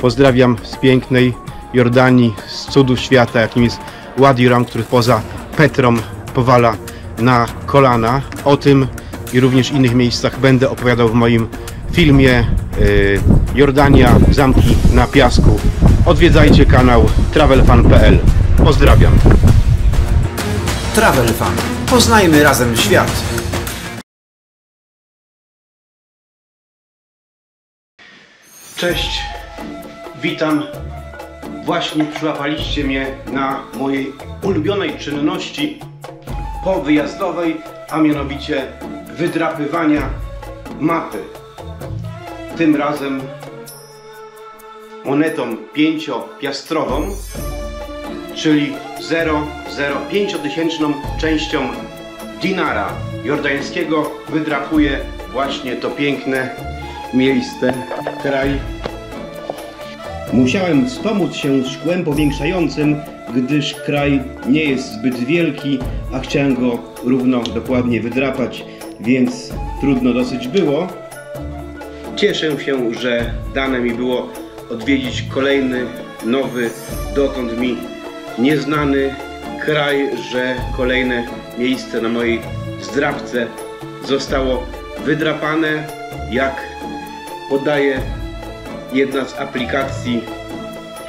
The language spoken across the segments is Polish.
Pozdrawiam z pięknej Jordanii, z cudu świata, jakim jest Wadi Rum, który poza Petrą powala na kolana. O tym i również innych miejscach będę opowiadał w moim filmie Jordania, zamki na piasku. Odwiedzajcie kanał travelfan.pl. Pozdrawiam. Travelfan. Poznajmy razem świat. Cześć, witam. Właśnie przyłapaliście mnie na mojej ulubionej czynności powyjazdowej, a mianowicie wydrapywania mapy. Tym razem monetą 5-piastrową, czyli 0,05 częścią dinara jordańskiego wydrapuję właśnie to piękne miejsce, kraj. Musiałem wspomóc się szkłem powiększającym, gdyż kraj nie jest zbyt wielki, a chciałem go równo dokładnie wydrapać, więc trudno dosyć było. Cieszę się, że dane mi było odwiedzić kolejny, nowy, dotąd mi nieznany kraj, że kolejne miejsce na mojej zdrapce zostało wydrapane, jak podaje jedna z aplikacji,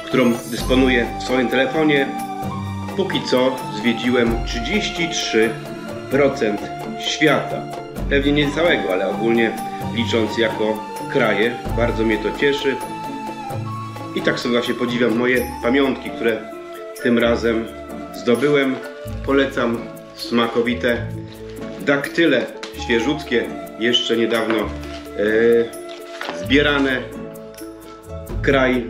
którą dysponuję w swoim telefonie. Póki co zwiedziłem 33% świata. Pewnie nie całego, ale ogólnie licząc jako kraje. Bardzo mnie to cieszy. I tak sobie właśnie podziwiam moje pamiątki, które tym razem zdobyłem. Polecam smakowite daktyle, świeżutkie, jeszcze niedawno zbierane. Kraj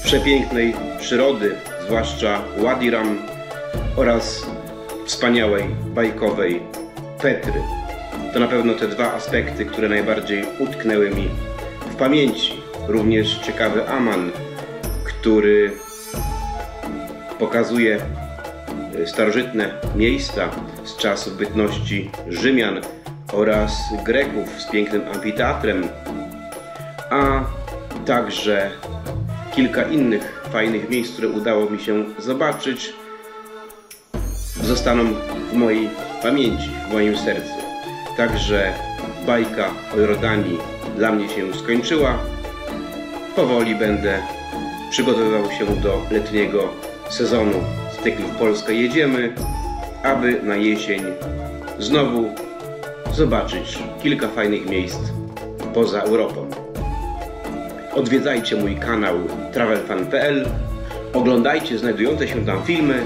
przepięknej przyrody, zwłaszcza Wadi Rum oraz wspaniałej, bajkowej Petry. To na pewno te dwa aspekty, które najbardziej utknęły mi w pamięci. Również ciekawy Aman, który pokazuje starożytne miejsca z czasów bytności Rzymian oraz Greków z pięknym amfiteatrem, a także kilka innych fajnych miejsc, które udało mi się zobaczyć, zostaną w mojej pamięci, w moim sercu. Także bajka o Jordanii dla mnie się skończyła. Powoli będę przygotowywał się do letniego sezonu z cyklu W Polskę jedziemy, aby na jesień znowu zobaczyć kilka fajnych miejsc poza Europą. Odwiedzajcie mój kanał travelfan.pl, oglądajcie znajdujące się tam filmy,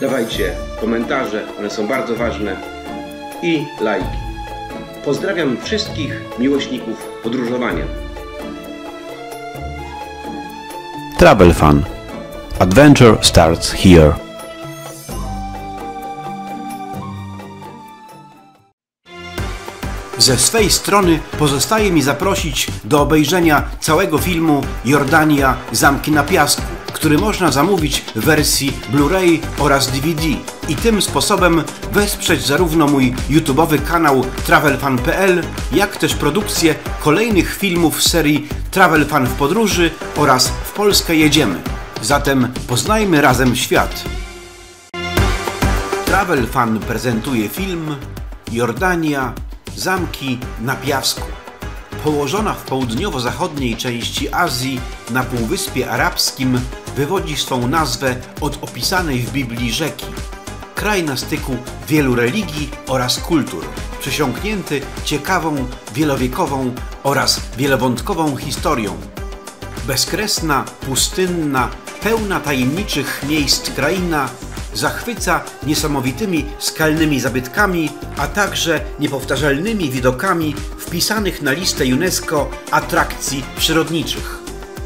dawajcie komentarze, one są bardzo ważne, i lajki. Pozdrawiam wszystkich miłośników podróżowania. Travelfan. Adventure starts here. Ze swej strony pozostaje mi zaprosić do obejrzenia całego filmu Jordania, zamki na piasku, który można zamówić w wersji Blu-ray oraz DVD i tym sposobem wesprzeć zarówno mój YouTube'owy kanał travelfan.pl, jak też produkcję kolejnych filmów z serii Travelfan w podróży oraz W Polskę jedziemy. Zatem poznajmy razem świat. Travelfan prezentuje film Jordania, zamki na piasku. Położona w południowo-zachodniej części Azji, na Półwyspie Arabskim, wywodzi swą nazwę od opisanej w Biblii rzeki. Kraj na styku wielu religii oraz kultur, przesiąknięty ciekawą, wielowiekową oraz wielowątkową historią. Bezkresna, pustynna, pełna tajemniczych miejsc kraina zachwyca niesamowitymi skalnymi zabytkami, a także niepowtarzalnymi widokami wpisanych na listę UNESCO atrakcji przyrodniczych.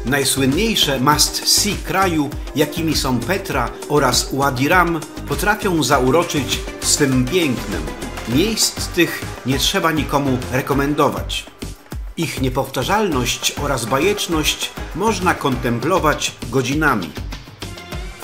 Najsłynniejsze must-see kraju, jakimi są Petra oraz Wadi Rum, potrafią zauroczyć swym pięknem. Miejsc tych nie trzeba nikomu rekomendować. Ich niepowtarzalność oraz bajeczność można kontemplować godzinami.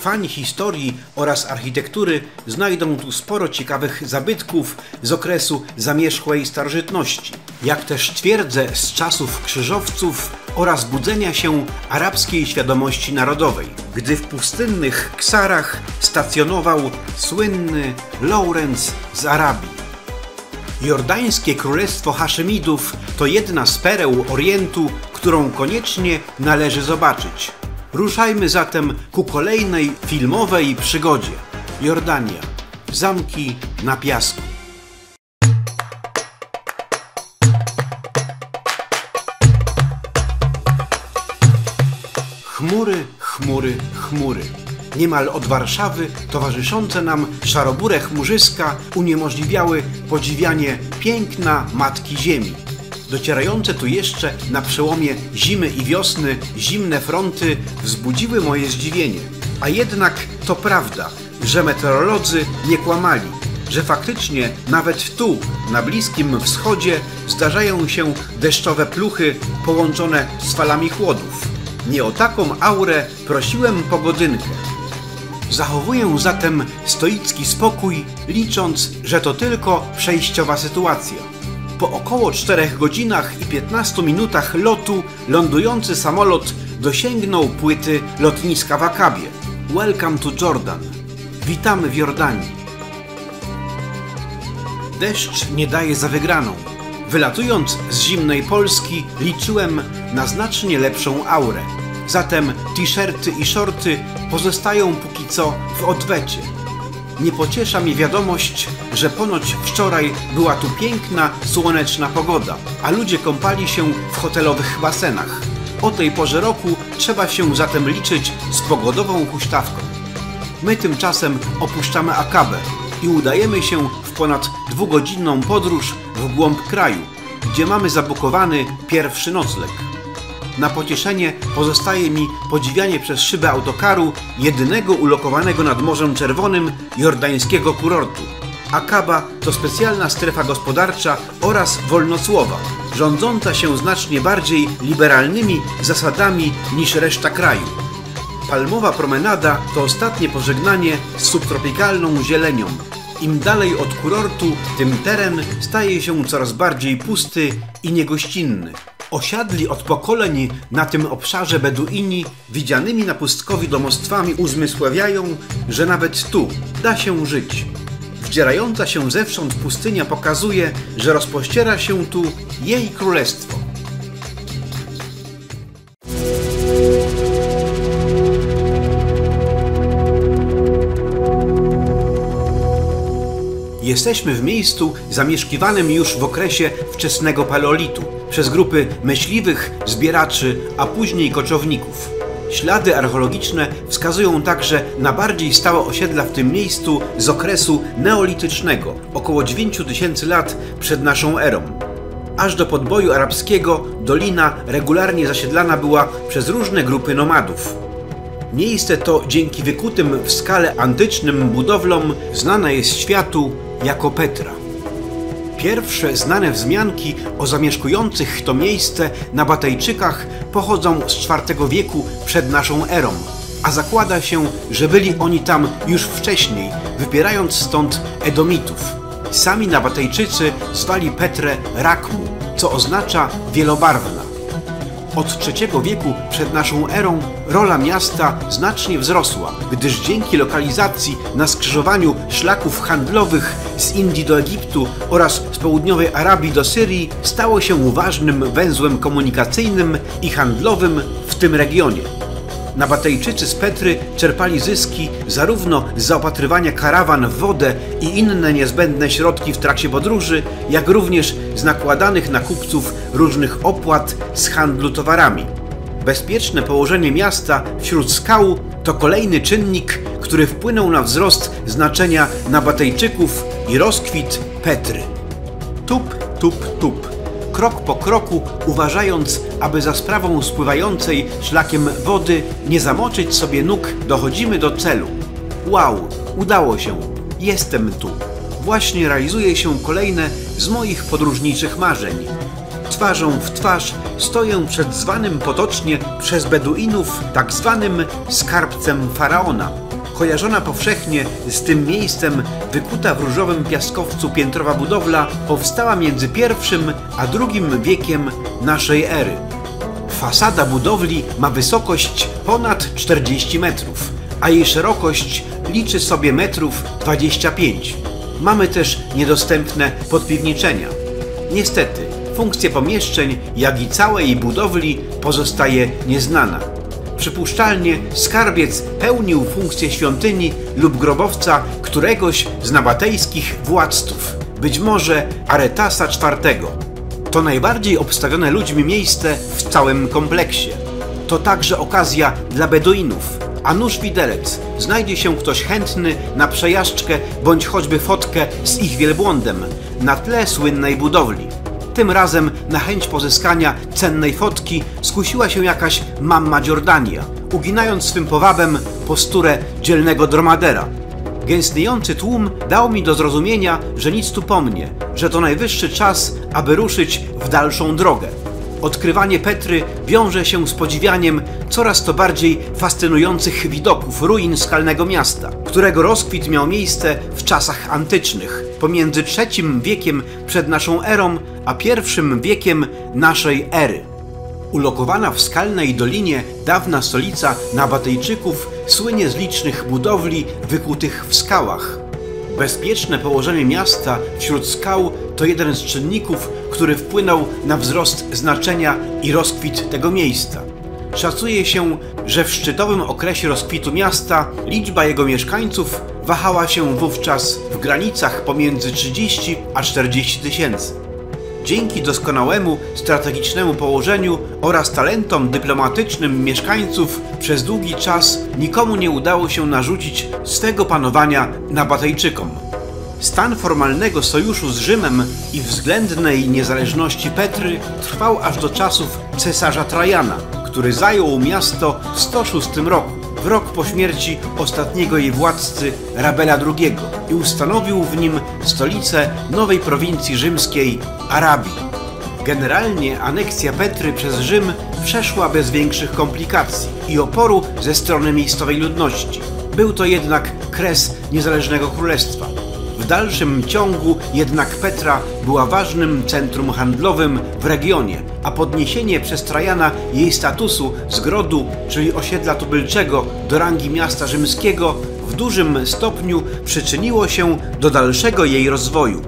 Fani historii oraz architektury znajdą tu sporo ciekawych zabytków z okresu zamierzchłej starożytności, jak też twierdzę z czasów krzyżowców oraz budzenia się arabskiej świadomości narodowej, gdy w pustynnych Ksarach stacjonował słynny Lawrence z Arabii. Jordańskie Królestwo Haszemidów to jedna z pereł Orientu, którą koniecznie należy zobaczyć. Ruszajmy zatem ku kolejnej filmowej przygodzie. Jordania. Zamki na piasku. Chmury, chmury, chmury. Niemal od Warszawy towarzyszące nam szaroburę chmurzyska uniemożliwiały podziwianie piękna Matki Ziemi. Docierające tu jeszcze na przełomie zimy i wiosny zimne fronty wzbudziły moje zdziwienie. A jednak to prawda, że meteorolodzy nie kłamali, że faktycznie nawet tu, na Bliskim Wschodzie, zdarzają się deszczowe pluchy połączone z falami chłodów. Nie o taką aurę prosiłem pogodynkę. Zachowuję zatem stoicki spokój, licząc, że to tylko przejściowa sytuacja. Po około 4 godzinach i 15 minutach lotu lądujący samolot dosięgnął płyty lotniska w Akabie. Welcome to Jordan. Witamy w Jordanii. Deszcz nie daje za wygraną. Wylatując z zimnej Polski liczyłem na znacznie lepszą aurę. Zatem t-shirty i shorty pozostają póki co w odwecie. Nie pociesza mnie wiadomość, że ponoć wczoraj była tu piękna, słoneczna pogoda, a ludzie kąpali się w hotelowych basenach. O tej porze roku trzeba się zatem liczyć z pogodową huśtawką. My tymczasem opuszczamy Akabę i udajemy się w ponad 2-godzinną podróż w głąb kraju, gdzie mamy zabukowany pierwszy nocleg. Na pocieszenie pozostaje mi podziwianie przez szybę autokaru jedynego ulokowanego nad Morzem Czerwonym jordańskiego kurortu. Akaba to specjalna strefa gospodarcza oraz wolnocłowa, rządząca się znacznie bardziej liberalnymi zasadami niż reszta kraju. Palmowa promenada to ostatnie pożegnanie z subtropikalną zielenią. Im dalej od kurortu, tym teren staje się coraz bardziej pusty i niegościnny. Osiadli od pokoleń na tym obszarze Beduini widzianymi na pustkowi domostwami uzmysławiają, że nawet tu da się żyć. Wdzierająca się zewsząd pustynia pokazuje, że rozpościera się tu jej królestwo. Jesteśmy w miejscu zamieszkiwanym już w okresie wczesnego paleolitu przez grupy myśliwych, zbieraczy, a później koczowników. Ślady archeologiczne wskazują także na bardziej stałe osiedla w tym miejscu z okresu neolitycznego, około 9000 lat przed naszą erą. Aż do podboju arabskiego dolina regularnie zasiedlana była przez różne grupy nomadów. Miejsce to dzięki wykutym w skale antycznym budowlom znane jest światu jako Petra. Pierwsze znane wzmianki o zamieszkujących to miejsce Nabatejczykach pochodzą z IV wieku przed naszą erą, a zakłada się, że byli oni tam już wcześniej, wypierając stąd Edomitów. Sami Nabatejczycy zwali Petrę Rakmu, co oznacza wielobarwna. Od III wieku przed naszą erą rola miasta znacznie wzrosła, gdyż dzięki lokalizacji na skrzyżowaniu szlaków handlowych z Indii do Egiptu oraz z południowej Arabii do Syrii stało się ważnym węzłem komunikacyjnym i handlowym w tym regionie. Nabatejczycy z Petry czerpali zyski zarówno z zaopatrywania karawan w wodę i inne niezbędne środki w trakcie podróży, jak również z nakładanych na kupców różnych opłat z handlu towarami. Bezpieczne położenie miasta wśród skał to kolejny czynnik, który wpłynął na wzrost znaczenia Nabatejczyków i rozkwit Petry. Tup, tup, tup. Krok po kroku, uważając, aby za sprawą spływającej szlakiem wody nie zamoczyć sobie nóg, dochodzimy do celu. Wow, udało się. Jestem tu. Właśnie realizuje się kolejne z moich podróżniczych marzeń. Twarzą w twarz stoję przed zwanym potocznie przez Beduinów tak zwanym skarbcem faraona. Kojarzona powszechnie z tym miejscem wykuta w różowym piaskowcu piętrowa budowla powstała między I a II wiekiem naszej ery. Fasada budowli ma wysokość ponad 40 metrów, a jej szerokość liczy sobie metrów 25. Mamy też niedostępne podpiwniczenia. Niestety, funkcja pomieszczeń, jak i całej budowli pozostaje nieznana. Przypuszczalnie skarbiec pełnił funkcję świątyni lub grobowca któregoś z nabatejskich władców, być może Aretasa IV. To najbardziej obstawione ludźmi miejsce w całym kompleksie. To także okazja dla Beduinów, a nuż widelec znajdzie się ktoś chętny na przejażdżkę bądź choćby fotkę z ich wielbłądem na tle słynnej budowli. Tym razem na chęć pozyskania cennej fotki skusiła się jakaś Mamma Giordania, uginając swym powabem posturę dzielnego dromadera. Gęstniejący tłum dał mi do zrozumienia, że nic tu po mnie, że to najwyższy czas, aby ruszyć w dalszą drogę. Odkrywanie Petry wiąże się z podziwianiem coraz to bardziej fascynujących widoków ruin skalnego miasta, którego rozkwit miał miejsce w czasach antycznych, pomiędzy III wiekiem przed naszą erą a I wiekiem naszej ery. Ulokowana w skalnej dolinie dawna stolica Nabatejczyków słynie z licznych budowli wykutych w skałach. Bezpieczne położenie miasta wśród skał to jeden z czynników, który wpłynął na wzrost znaczenia i rozkwit tego miejsca. Szacuje się, że w szczytowym okresie rozkwitu miasta liczba jego mieszkańców wahała się wówczas w granicach pomiędzy 30 a 40 tysięcy. Dzięki doskonałemu strategicznemu położeniu oraz talentom dyplomatycznym mieszkańców przez długi czas nikomu nie udało się narzucić swego panowania Nabatejczykom. Stan formalnego sojuszu z Rzymem i względnej niezależności Petry trwał aż do czasów cesarza Trajana, który zajął miasto w 106 roku, w rok po śmierci ostatniego jej władcy Rabela II i ustanowił w nim stolicę nowej prowincji rzymskiej Arabii. Generalnie aneksja Petry przez Rzym przeszła bez większych komplikacji i oporu ze strony miejscowej ludności. Był to jednak kres niezależnego królestwa. W dalszym ciągu jednak Petra była ważnym centrum handlowym w regionie, a podniesienie przez Trajana jej statusu z grodu, czyli osiedla tubylczego, do rangi miasta rzymskiego w dużym stopniu przyczyniło się do dalszego jej rozwoju.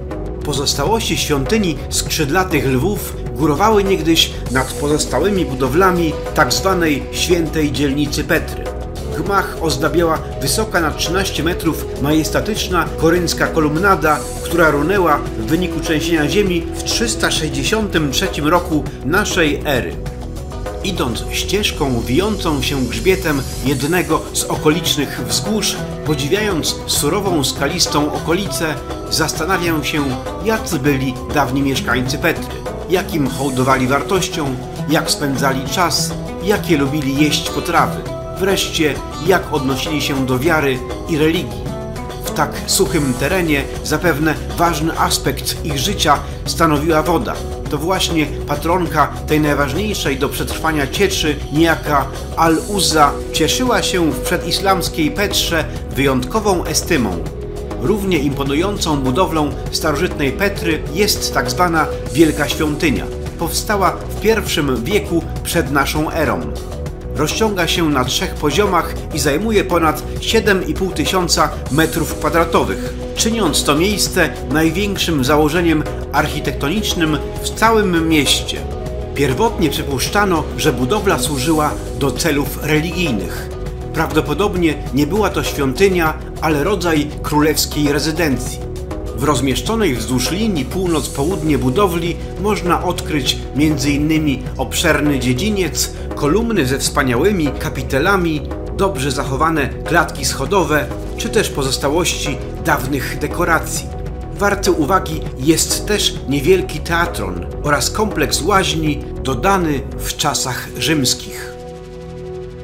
Pozostałości świątyni skrzydlatych lwów górowały niegdyś nad pozostałymi budowlami tzw. świętej dzielnicy Petry. Gmach ozdabiała wysoka na 13 metrów majestatyczna koryncka kolumnada, która runęła w wyniku trzęsienia ziemi w 363 roku naszej ery. Idąc ścieżką wijącą się grzbietem jednego z okolicznych wzgórz, podziwiając surową skalistą okolicę, zastanawiam się, jacy byli dawni mieszkańcy Petry, jakim hołdowali wartością, jak spędzali czas, jakie lubili jeść potrawy. Wreszcie, jak odnosili się do wiary i religii. W tak suchym terenie zapewne ważny aspekt ich życia stanowiła woda. To właśnie patronka tej najważniejszej do przetrwania cieczy, niejaka Al-Uzza, cieszyła się w przedislamskiej Petrze wyjątkową estymą. Równie imponującą budowlą starożytnej Petry jest tak zwana Wielka Świątynia. Powstała w I wieku przed naszą erą. Rozciąga się na 3 poziomach i zajmuje ponad 7,5 tysiąca metrów kwadratowych, czyniąc to miejsce największym założeniem architektonicznym w całym mieście. Pierwotnie przypuszczano, że budowla służyła do celów religijnych. Prawdopodobnie nie była to świątynia, ale rodzaj królewskiej rezydencji. W rozmieszczonej wzdłuż linii północ-południe budowli można odkryć m.in. obszerny dziedziniec, kolumny ze wspaniałymi kapitelami, dobrze zachowane klatki schodowe, czy też pozostałości dawnych dekoracji. Warty uwagi jest też niewielki teatron oraz kompleks łaźni dodany w czasach rzymskich.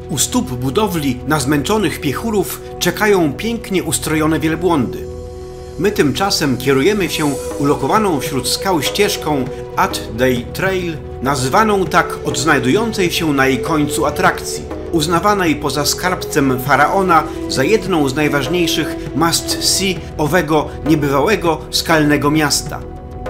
U stóp budowli na zmęczonych piechurów czekają pięknie ustrojone wielbłądy. My tymczasem kierujemy się ulokowaną wśród skał ścieżką At Day Trail, nazywaną tak od znajdującej się na jej końcu atrakcji, uznawanej poza skarbcem faraona za jedną z najważniejszych must-see owego niebywałego skalnego miasta.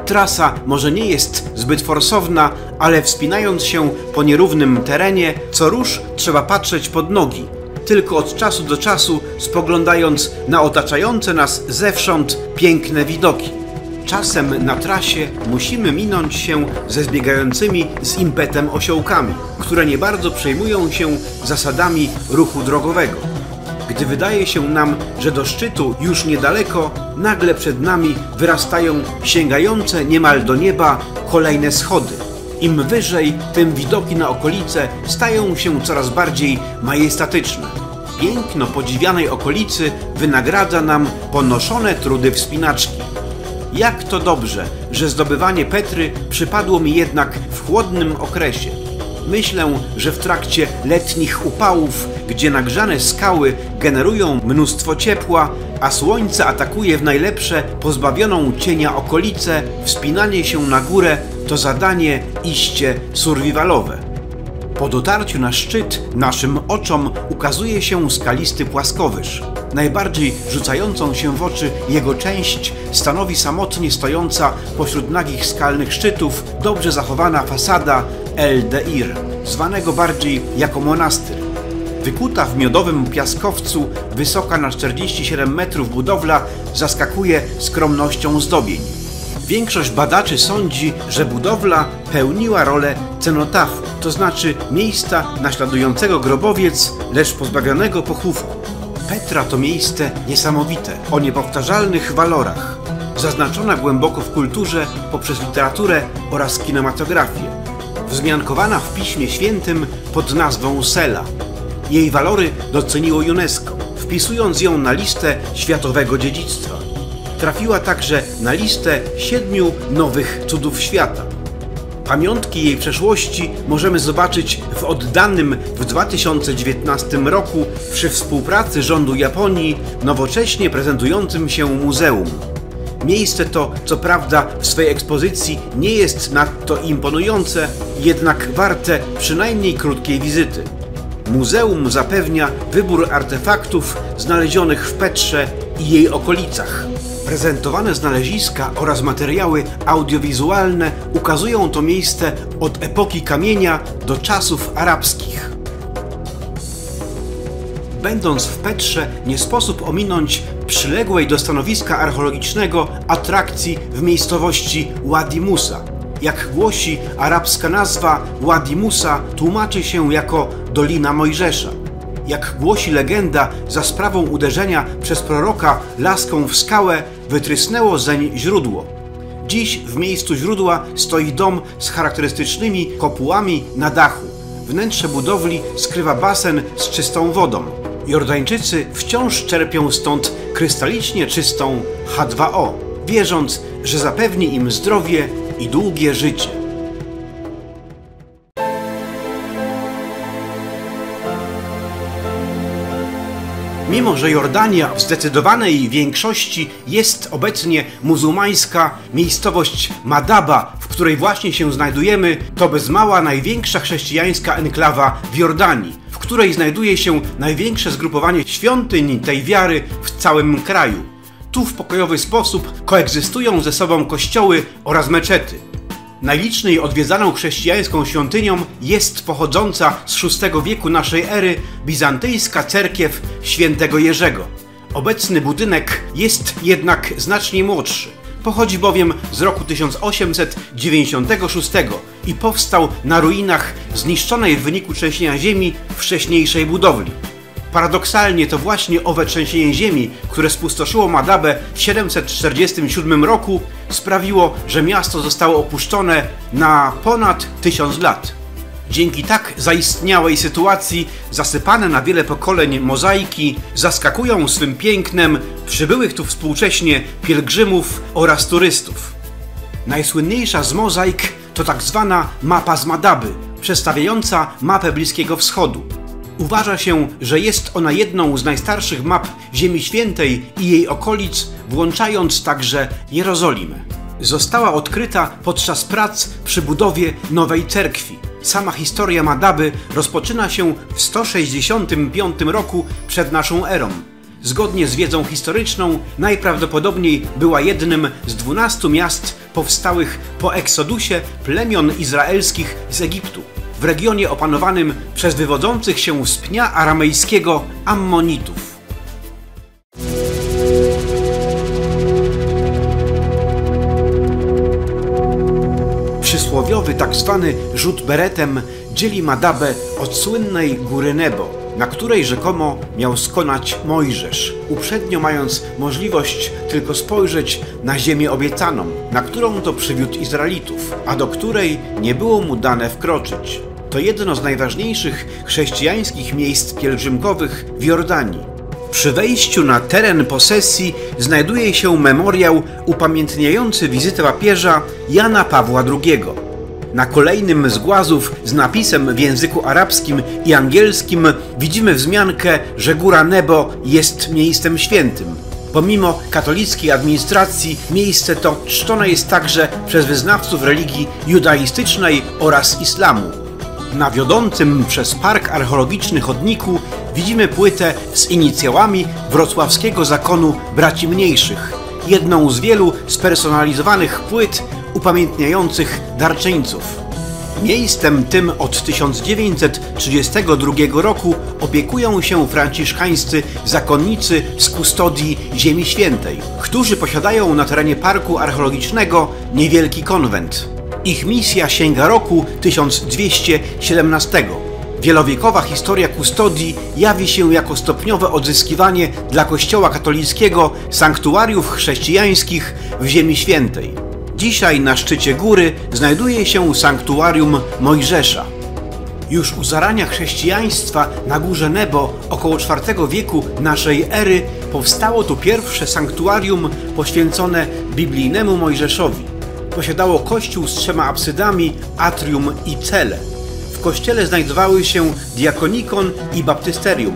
Trasa może nie jest zbyt forsowna, ale wspinając się po nierównym terenie, co rusz trzeba patrzeć pod nogi, tylko od czasu do czasu spoglądając na otaczające nas zewsząd piękne widoki. Czasem na trasie musimy minąć się ze zbiegającymi z impetem osiołkami, które nie bardzo przejmują się zasadami ruchu drogowego. Gdy wydaje się nam, że do szczytu już niedaleko, nagle przed nami wyrastają sięgające niemal do nieba kolejne schody. Im wyżej, tym widoki na okolice stają się coraz bardziej majestatyczne. Piękno podziwianej okolicy wynagradza nam ponoszone trudy wspinaczki. Jak to dobrze, że zdobywanie Petry przypadło mi jednak w chłodnym okresie. Myślę, że w trakcie letnich upałów, gdzie nagrzane skały generują mnóstwo ciepła, a słońce atakuje w najlepsze pozbawioną cienia okolice, wspinanie się na górę to zadanie iście survivalowe. Po dotarciu na szczyt naszym oczom ukazuje się skalisty płaskowyż. Najbardziej rzucającą się w oczy jego część stanowi samotnie stojąca pośród nagich skalnych szczytów dobrze zachowana fasada El Deir, zwanego bardziej jako monastyr. Wykuta w miodowym piaskowcu, wysoka na 47 metrów budowla zaskakuje skromnością zdobień. Większość badaczy sądzi, że budowla pełniła rolę cenotafu, to znaczy miejsca naśladującego grobowiec, lecz pozbawionego pochówku. Petra to miejsce niesamowite, o niepowtarzalnych walorach, zaznaczona głęboko w kulturze poprzez literaturę oraz kinematografię, wzmiankowana w Piśmie Świętym pod nazwą Sela. Jej walory doceniło UNESCO, wpisując ją na listę światowego dziedzictwa. Trafiła także na listę 7 nowych cudów świata. Pamiątki jej przeszłości możemy zobaczyć w oddanym w 2019 roku przy współpracy rządu Japonii nowocześnie prezentującym się muzeum. Miejsce to, co prawda, w swej ekspozycji nie jest nadto imponujące, jednak warte przynajmniej krótkiej wizyty. Muzeum zapewnia wybór artefaktów znalezionych w Petrze i jej okolicach. Prezentowane znaleziska oraz materiały audiowizualne ukazują to miejsce od epoki kamienia do czasów arabskich. Będąc w Petrze, nie sposób ominąć przyległej do stanowiska archeologicznego atrakcji w miejscowości Wadi Musa. Jak głosi arabska nazwa, Wadi Musa tłumaczy się jako Dolina Mojżesza. Jak głosi legenda, za sprawą uderzenia przez proroka laską w skałę wytrysnęło zeń źródło. Dziś w miejscu źródła stoi dom z charakterystycznymi kopułami na dachu. Wnętrze budowli skrywa basen z czystą wodą. Jordańczycy wciąż czerpią stąd krystalicznie czystą H2O, wierząc, że zapewni im zdrowie i długie życie. Mimo że Jordania w zdecydowanej większości jest obecnie muzułmańska, miejscowość Madaba, w której właśnie się znajdujemy, to bez mała największa chrześcijańska enklawa w Jordanii, w której znajduje się największe zgrupowanie świątyń tej wiary w całym kraju. Tu w pokojowy sposób koegzystują ze sobą kościoły oraz meczety. Najliczniej odwiedzaną chrześcijańską świątynią jest pochodząca z VI wieku naszej ery bizantyjska cerkiew świętego Jerzego. Obecny budynek jest jednak znacznie młodszy. Pochodzi bowiem z roku 1896 i powstał na ruinach zniszczonej w wyniku trzęsienia ziemi wcześniejszej budowli. Paradoksalnie to właśnie owe trzęsienie ziemi, które spustoszyło Madabę w 747 roku, sprawiło, że miasto zostało opuszczone na ponad 1000 lat. Dzięki tak zaistniałej sytuacji zasypane na wiele pokoleń mozaiki zaskakują swym pięknem przybyłych tu współcześnie pielgrzymów oraz turystów. Najsłynniejsza z mozaik to tak zwana mapa z Madaby, przedstawiająca mapę Bliskiego Wschodu. Uważa się, że jest ona jedną z najstarszych map Ziemi Świętej i jej okolic, włączając także Jerozolimę. Została odkryta podczas prac przy budowie nowej cerkwi. Sama historia Madaby rozpoczyna się w 165 roku przed naszą erą. Zgodnie z wiedzą historyczną, najprawdopodobniej była jednym z 12 miast powstałych po eksodusie plemion izraelskich z Egiptu, w regionie opanowanym przez wywodzących się z pnia aramejskiego Ammonitów. Przysłowiowy tzw. rzut beretem dzieli Madabę od słynnej góry Nebo, na której rzekomo miał skonać Mojżesz, uprzednio mając możliwość tylko spojrzeć na ziemię obiecaną, na którą to przywiódł Izraelitów, a do której nie było mu dane wkroczyć. To jedno z najważniejszych chrześcijańskich miejsc pielgrzymkowych w Jordanii. Przy wejściu na teren posesji znajduje się memoriał upamiętniający wizytę papieża Jana Pawła II. Na kolejnym z głazów z napisem w języku arabskim i angielskim widzimy wzmiankę, że góra Nebo jest miejscem świętym. Pomimo katolickiej administracji miejsce to czczone jest także przez wyznawców religii judaistycznej oraz islamu. Na wiodącym przez park archeologiczny chodniku widzimy płytę z inicjałami wrocławskiego zakonu braci mniejszych, jedną z wielu spersonalizowanych płyt upamiętniających darczyńców. Miejscem tym od 1932 roku opiekują się franciszkańscy zakonnicy z kustodii Ziemi Świętej, którzy posiadają na terenie parku archeologicznego niewielki konwent. Ich misja sięga roku 1217. Wielowiekowa historia kustodii jawi się jako stopniowe odzyskiwanie dla Kościoła katolickiego sanktuariów chrześcijańskich w Ziemi Świętej. Dzisiaj na szczycie góry znajduje się sanktuarium Mojżesza. Już u zarania chrześcijaństwa na górze Nebo około IV wieku naszej ery powstało tu pierwsze sanktuarium poświęcone biblijnemu Mojżeszowi. Posiadało kościół z 3 apsydami, atrium i cele. W kościele znajdowały się diakonikon i baptysterium.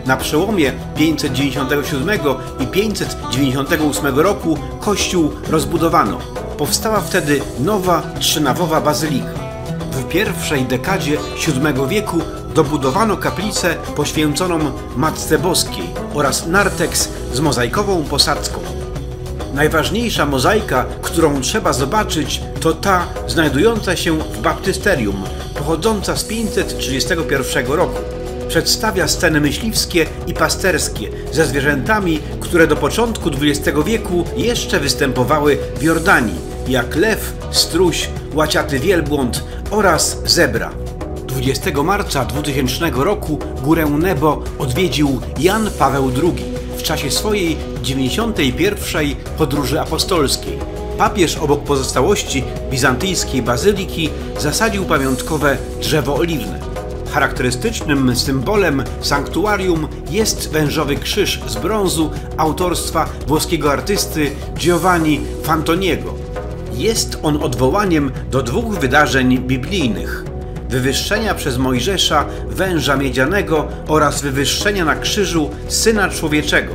Na przełomie 597 i 598 roku kościół rozbudowano. Powstała wtedy nowa, trzynawowa bazylika. W pierwszej dekadzie VII wieku dobudowano kaplicę poświęconą Matce Boskiej oraz narteks z mozaikową posadzką. Najważniejsza mozaika, którą trzeba zobaczyć, to ta znajdująca się w baptysterium, pochodząca z 531 roku. Przedstawia sceny myśliwskie i pasterskie ze zwierzętami, które do początku XX wieku jeszcze występowały w Jordanii, jak lew, struś, łaciaty wielbłąd oraz zebra. 20 marca 2000 roku górę Nebo odwiedził Jan Paweł II w czasie swojej 91. podróży apostolskiej. Papież obok pozostałości bizantyjskiej bazyliki zasadził pamiątkowe drzewo oliwne. Charakterystycznym symbolem sanktuarium jest wężowy krzyż z brązu autorstwa włoskiego artysty Giovanni Fantoniego. Jest on odwołaniem do 2 wydarzeń biblijnych: wywyższenia przez Mojżesza węża miedzianego oraz wywyższenia na krzyżu Syna Człowieczego.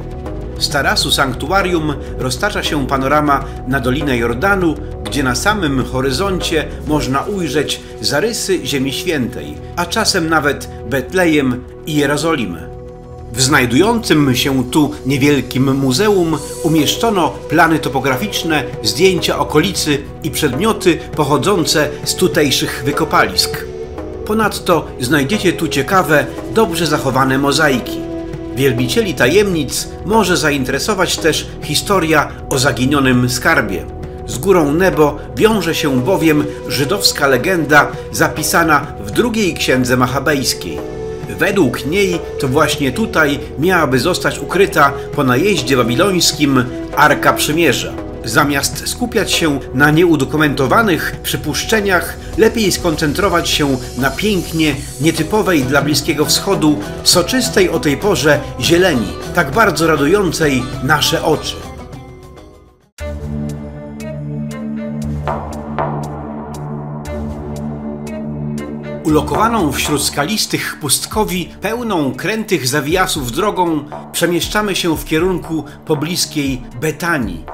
Z tarasu sanktuarium roztacza się panorama na Dolinę Jordanu, gdzie na samym horyzoncie można ujrzeć zarysy Ziemi Świętej, a czasem nawet Betlejem i Jerozolimę. W znajdującym się tu niewielkim muzeum umieszczono plany topograficzne, zdjęcia okolicy i przedmioty pochodzące z tutejszych wykopalisk. Ponadto znajdziecie tu ciekawe, dobrze zachowane mozaiki. Wielbicieli tajemnic może zainteresować też historia o zaginionym skarbie. Z górą Nebo wiąże się bowiem żydowska legenda zapisana w II Księdze Machabejskiej. Według niej to właśnie tutaj miałaby zostać ukryta po najeździe babilońskim Arka Przymierza. Zamiast skupiać się na nieudokumentowanych przypuszczeniach, lepiej skoncentrować się na pięknie nietypowej dla Bliskiego Wschodu, soczystej o tej porze zieleni, tak bardzo radującej nasze oczy. Ulokowaną wśród skalistych pustkowi, pełną krętych zawijasów drogą, przemieszczamy się w kierunku pobliskiej Betanii.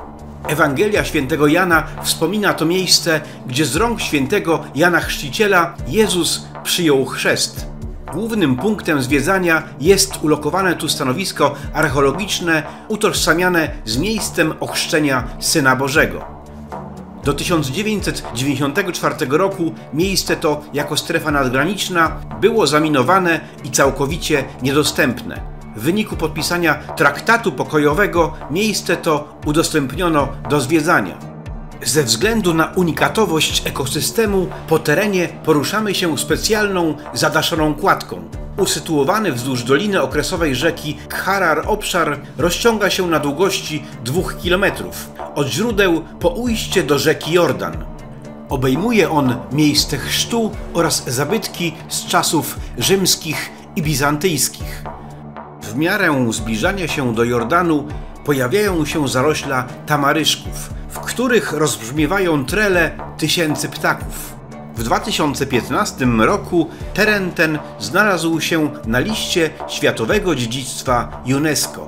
Ewangelia świętego Jana wspomina to miejsce, gdzie z rąk świętego Jana Chrzciciela Jezus przyjął chrzest. Głównym punktem zwiedzania jest ulokowane tu stanowisko archeologiczne utożsamiane z miejscem ochrzczenia Syna Bożego. Do 1994 roku miejsce to jako strefa nadgraniczna było zaminowane i całkowicie niedostępne. W wyniku podpisania traktatu pokojowego miejsce to udostępniono do zwiedzania. Ze względu na unikatowość ekosystemu po terenie poruszamy się specjalną, zadaszoną kładką. Usytuowany wzdłuż doliny okresowej rzeki Kharar obszar rozciąga się na długości 2 km, od źródeł po ujście do rzeki Jordan. Obejmuje on miejsce chrztu oraz zabytki z czasów rzymskich i bizantyjskich. W miarę zbliżania się do Jordanu pojawiają się zarośla tamaryszków, w których rozbrzmiewają trele tysięcy ptaków. W 2015 roku teren ten znalazł się na liście Światowego Dziedzictwa UNESCO.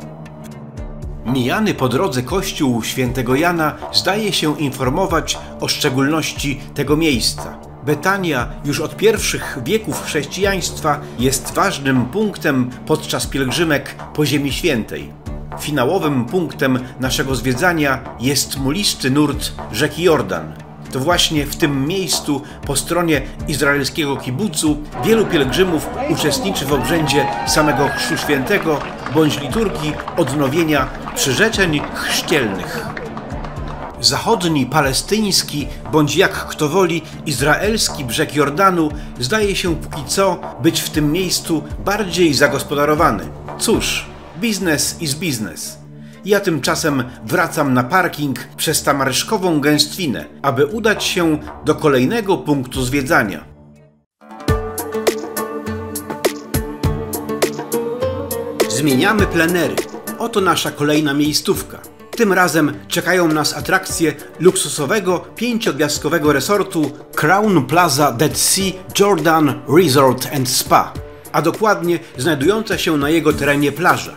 Mijany po drodze kościół Świętego Jana zdaje się informować o szczególności tego miejsca. Betania już od pierwszych wieków chrześcijaństwa jest ważnym punktem podczas pielgrzymek po Ziemi Świętej. Finałowym punktem naszego zwiedzania jest mulisty nurt rzeki Jordan. To właśnie w tym miejscu po stronie izraelskiego kibucu wielu pielgrzymów uczestniczy w obrzędzie samego Chrztu Świętego bądź liturgii odnowienia przyrzeczeń chrzcielnych. Zachodni, palestyński, bądź jak kto woli, izraelski brzeg Jordanu zdaje się póki co być w tym miejscu bardziej zagospodarowany. Cóż, biznes is biznes. Ja tymczasem wracam na parking przez tamaryszkową gęstwinę, aby udać się do kolejnego punktu zwiedzania. Zmieniamy plenery. Oto nasza kolejna miejscówka. Tym razem czekają nas atrakcje luksusowego, 5-gwiazdkowego resortu Crown Plaza Dead Sea Jordan Resort and Spa, a dokładnie znajdująca się na jego terenie plaża.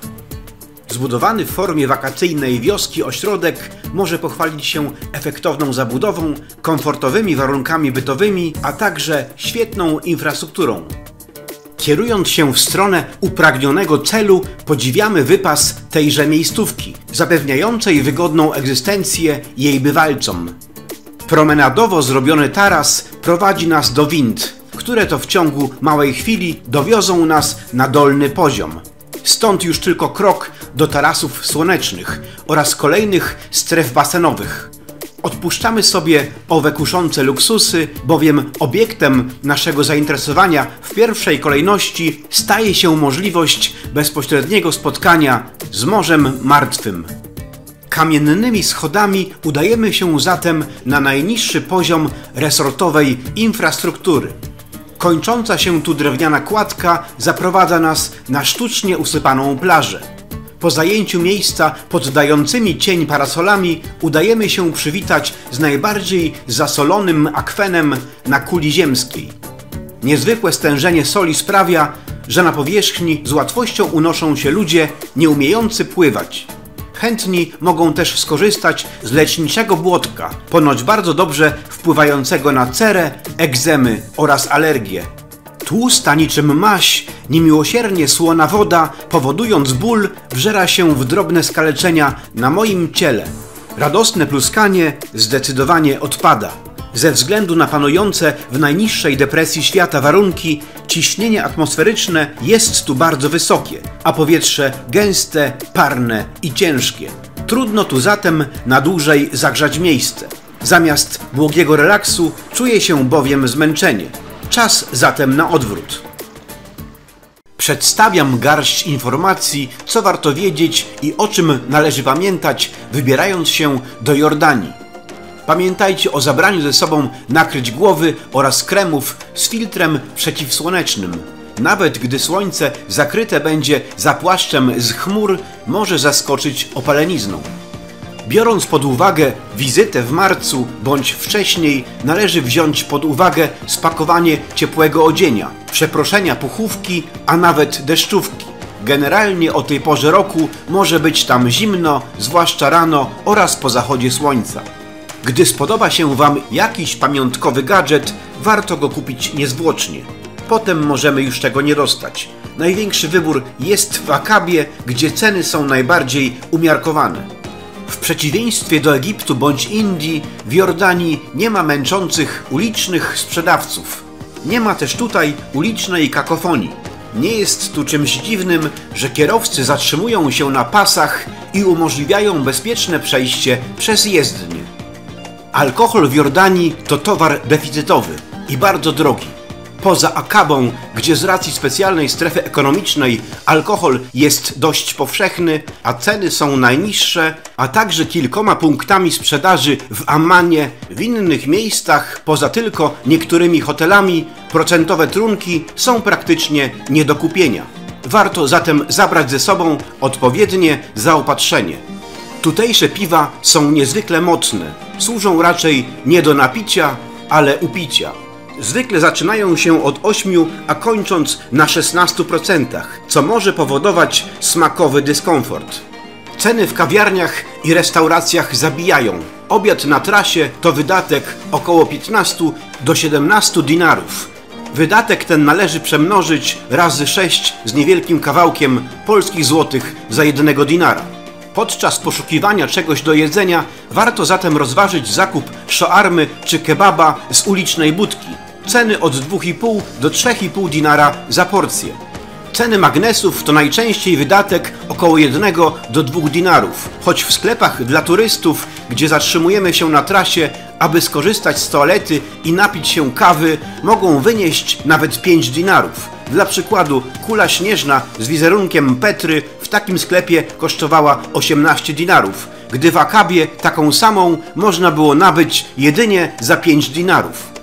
Zbudowany w formie wakacyjnej wioski ośrodek może pochwalić się efektowną zabudową, komfortowymi warunkami bytowymi, a także świetną infrastrukturą. Kierując się w stronę upragnionego celu, podziwiamy wypas tejże miejscówki, zapewniającej wygodną egzystencję jej bywalcom. Promenadowo zrobiony taras prowadzi nas do wind, które to w ciągu małej chwili dowiozą nas na dolny poziom. Stąd już tylko krok do tarasów słonecznych oraz kolejnych stref basenowych. Odpuszczamy sobie owe kuszące luksusy, bowiem obiektem naszego zainteresowania w pierwszej kolejności staje się możliwość bezpośredniego spotkania z Morzem Martwym. Kamiennymi schodami udajemy się zatem na najniższy poziom resortowej infrastruktury. Kończąca się tu drewniana kładka zaprowadza nas na sztucznie usypaną plażę. Po zajęciu miejsca pod dającymi cień parasolami udajemy się przywitać z najbardziej zasolonym akwenem na kuli ziemskiej. Niezwykłe stężenie soli sprawia, że na powierzchni z łatwością unoszą się ludzie nie umiejący pływać. Chętni mogą też skorzystać z leczniczego błotka, ponoć bardzo dobrze wpływającego na cerę, egzemy oraz alergie. Tłusta niczym maź, niemiłosiernie słona woda, powodując ból, wżera się w drobne skaleczenia na moim ciele. Radosne pluskanie zdecydowanie odpada. Ze względu na panujące w najniższej depresji świata warunki, ciśnienie atmosferyczne jest tu bardzo wysokie, a powietrze gęste, parne i ciężkie. Trudno tu zatem na dłużej zagrzać miejsce. Zamiast błogiego relaksu czuje się bowiem zmęczenie. Czas zatem na odwrót. Przedstawiam garść informacji, co warto wiedzieć i o czym należy pamiętać, wybierając się do Jordanii. Pamiętajcie o zabraniu ze sobą nakryć głowy oraz kremów z filtrem przeciwsłonecznym. Nawet gdy słońce zakryte będzie zapłaszczem z chmur, może zaskoczyć opalenizną. Biorąc pod uwagę wizytę w marcu bądź wcześniej, należy wziąć pod uwagę spakowanie ciepłego odzienia, przeproszenia puchówki, a nawet deszczówki. Generalnie o tej porze roku może być tam zimno, zwłaszcza rano oraz po zachodzie słońca. Gdy spodoba się Wam jakiś pamiątkowy gadżet, warto go kupić niezwłocznie. Potem możemy już tego nie dostać. Największy wybór jest w Akabie, gdzie ceny są najbardziej umiarkowane. W przeciwieństwie do Egiptu bądź Indii, w Jordanii nie ma męczących ulicznych sprzedawców. Nie ma też tutaj ulicznej kakofonii. Nie jest tu czymś dziwnym, że kierowcy zatrzymują się na pasach i umożliwiają bezpieczne przejście przez jezdnię. Alkohol w Jordanii to towar deficytowy i bardzo drogi. Poza Akabą, gdzie z racji specjalnej strefy ekonomicznej alkohol jest dość powszechny, a ceny są najniższe, a także kilkoma punktami sprzedaży w Ammanie, w innych miejscach, poza tylko niektórymi hotelami, procentowe trunki są praktycznie nie do kupienia. Warto zatem zabrać ze sobą odpowiednie zaopatrzenie. Tutejsze piwa są niezwykle mocne, służą raczej nie do napicia, ale upicia. Zwykle zaczynają się od 8, a kończąc na 16%, co może powodować smakowy dyskomfort. Ceny w kawiarniach i restauracjach zabijają. Obiad na trasie to wydatek około 15 do 17 dinarów. Wydatek ten należy przemnożyć razy 6 z niewielkim kawałkiem polskich złotych za 1 dinara. Podczas poszukiwania czegoś do jedzenia warto zatem rozważyć zakup szoarmy czy kebaba z ulicznej budki. Ceny od 2,5 do 3,5 dinara za porcję. Ceny magnesów to najczęściej wydatek około 1 do 2 dinarów, choć w sklepach dla turystów, gdzie zatrzymujemy się na trasie, aby skorzystać z toalety i napić się kawy, mogą wynieść nawet 5 dinarów. Dla przykładu kula śnieżna z wizerunkiem Petry w takim sklepie kosztowała 18 dinarów, gdy w Akabie taką samą można było nabyć jedynie za 5 dinarów.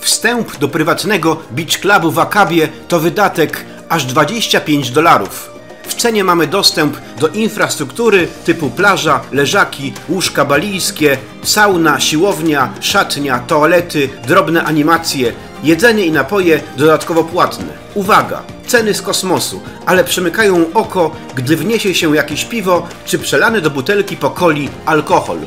Wstęp do prywatnego beach clubu w Akabie to wydatek aż $25. W cenie mamy dostęp do infrastruktury typu plaża, leżaki, łóżka balijskie, sauna, siłownia, szatnia, toalety, drobne animacje, jedzenie i napoje dodatkowo płatne. Uwaga! Ceny z kosmosu, ale przymykają oko, gdy wniesie się jakieś piwo czy przelany do butelki po coli alkohol.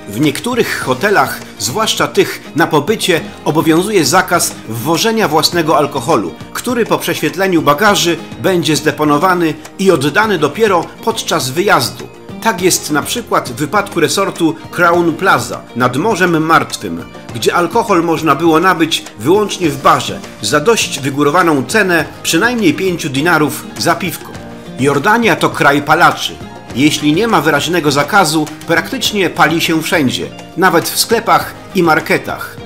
W niektórych hotelach, zwłaszcza tych na pobycie, obowiązuje zakaz wwożenia własnego alkoholu, który po prześwietleniu bagaży będzie zdeponowany i oddany dopiero podczas wyjazdu. Tak jest na przykład w wypadku resortu Crown Plaza nad Morzem Martwym, gdzie alkohol można było nabyć wyłącznie w barze za dość wygórowaną cenę przynajmniej 5 dinarów za piwko. Jordania to kraj palaczy. Jeśli nie ma wyraźnego zakazu, praktycznie pali się wszędzie, nawet w sklepach i marketach.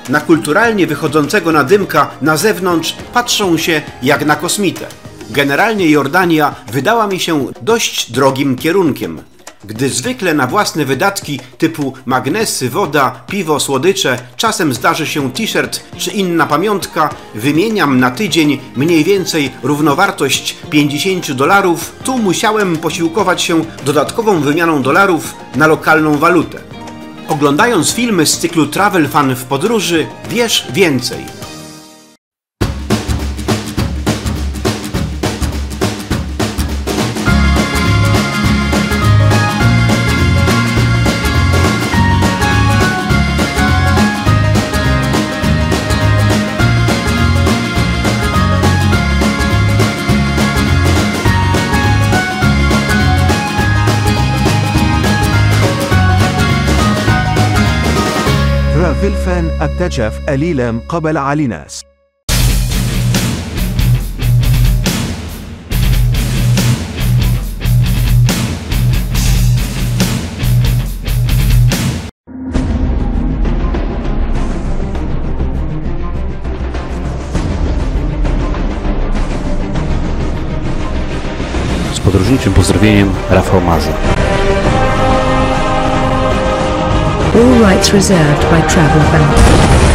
Na kulturalnie wychodzącego na dymka na zewnątrz patrzą się jak na kosmitę. Generalnie Jordania wydała mi się dość drogim kierunkiem, gdy zwykle na własne wydatki typu magnesy, woda, piwo, słodycze, czasem zdarzy się t-shirt czy inna pamiątka, wymieniam na tydzień mniej więcej równowartość $50, tu musiałem posiłkować się dodatkową wymianą dolarów na lokalną walutę. Oglądając filmy z cyklu Travel Fan w podróży, wiesz więcej. ترافل فان اكتشف قليلا قبل علي ناس. Z podróżniczym pozdrowieniem, Rafał Maza. All rights reserved by Travel Fan.